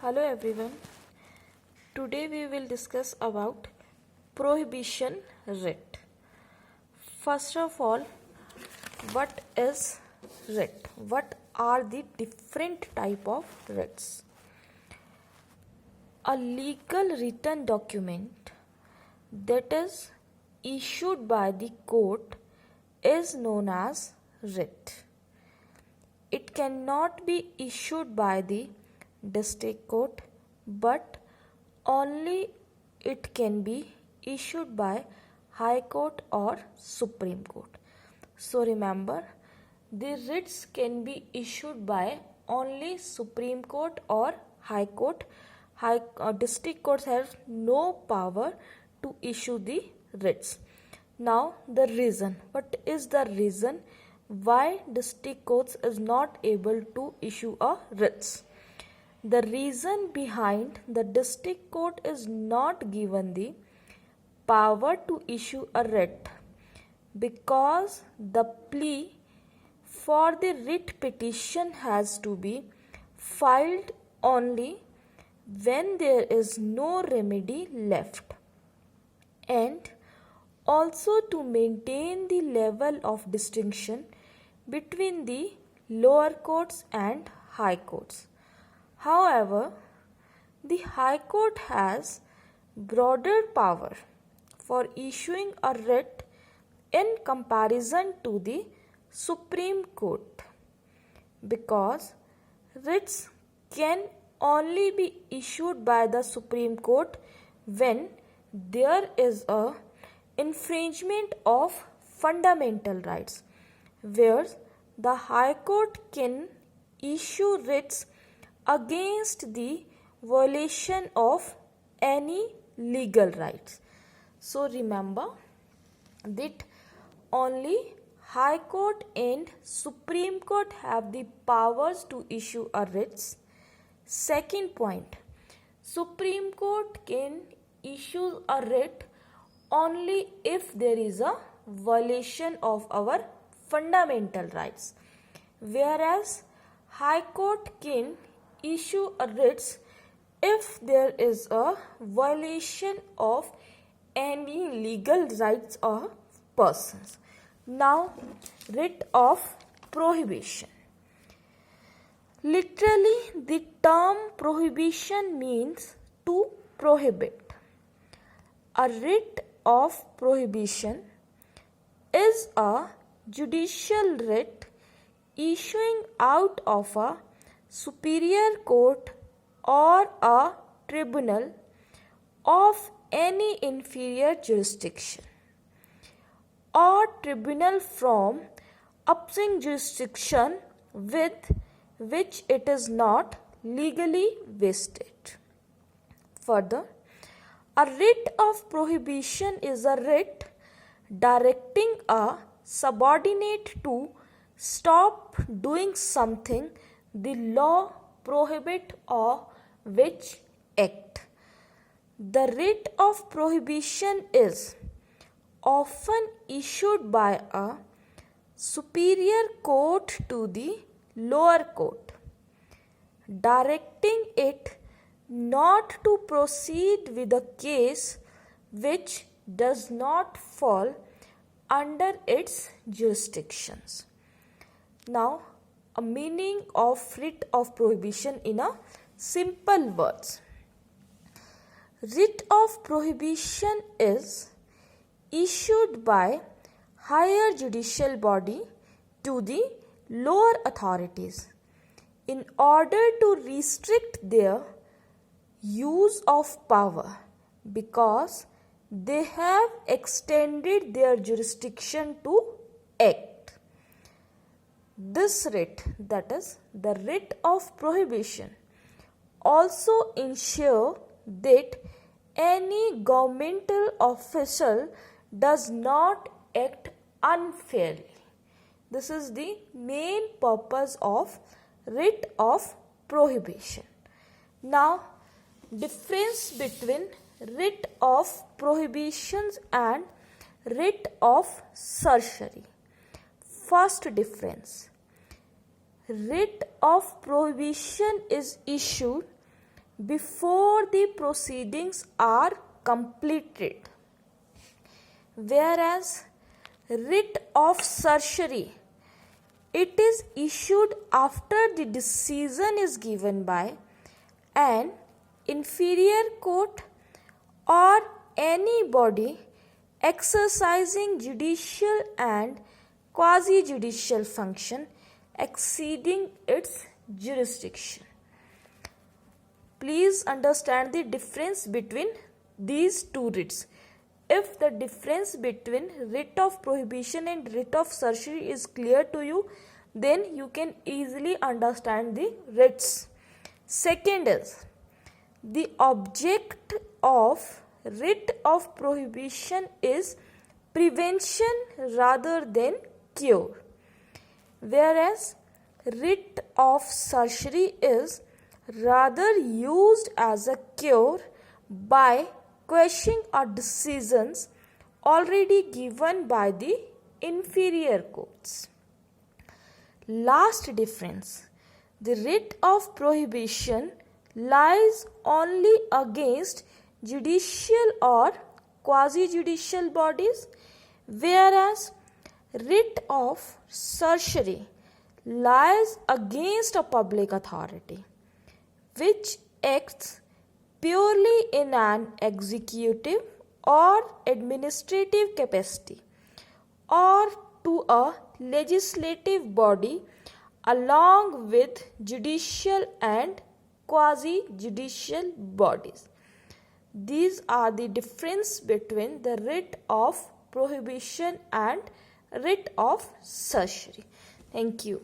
Hello everyone. Today we will discuss about prohibition writ. First of all, what is writ? What are the different type of writs? A legal written document that is issued by the court is known as writ. It cannot be issued by the district court, but only it can be issued by High Court or Supreme Court. So remember, the writs can be issued by only Supreme Court or High Court. District courts have no power to issue the writs. Now the reason. What is the reason why district courts is not able to issue a writs? The reason behind the district court is not given the power to issue a writ because the plea for the writ petition has to be filed only when there is no remedy left, and also to maintain the level of distinction between the lower courts and high courts. However, the High Court has broader power for issuing a writ in comparison to the Supreme Court because writs can only be issued by the Supreme Court when there is a infringement of fundamental rights, whereas the High Court can issue writs against the violation of any legal rights. So remember that only High Court and Supreme Court have the powers to issue a writs. Second point, Supreme Court can issue a writ only if there is a violation of our fundamental rights, whereas High Court can issue a writs if there is a violation of any legal rights of persons. Now, writ of prohibition. Literally, the term prohibition means to prohibit. A writ of prohibition is a judicial writ issuing out of a superior court or a tribunal of any inferior jurisdiction or tribunal from upstream jurisdiction with which it is not legally vested. Further, a writ of prohibition is a writ directing a subordinate to stop doing something the law prohibit or which act. The writ of prohibition is often issued by a superior court to the lower court, directing it not to proceed with a case which does not fall under its jurisdictions. Now, a meaning of writ of prohibition in a simple words. Writ of prohibition is issued by higher judicial body to the lower authorities in order to restrict their use of power because they have extended their jurisdiction to act. This writ, that is the writ of prohibition, also ensure that any governmental official does not act unfairly. This is the main purpose of writ of prohibition. Now, difference between writ of prohibitions and writ of certiorari. First difference, writ of prohibition is issued before the proceedings are completed, whereas writ of certiorari, it is issued after the decision is given by an inferior court or any body exercising judicial and quasi-judicial function exceeding its jurisdiction. Please understand the difference between these two writs. If the difference between writ of prohibition and writ of certiorari is clear to you, then you can easily understand the writs. Second is, the object of writ of prohibition is prevention rather than cure, whereas writ of certiorari is rather used as a cure by quashing or decisions already given by the inferior courts. Last difference, the writ of prohibition lies only against judicial or quasi-judicial bodies, whereas writ of certiorari lies against a public authority which acts purely in an executive or administrative capacity, or to a legislative body along with judicial and quasi-judicial bodies. These are the difference between the writ of prohibition and writ of certiorari. Thank you.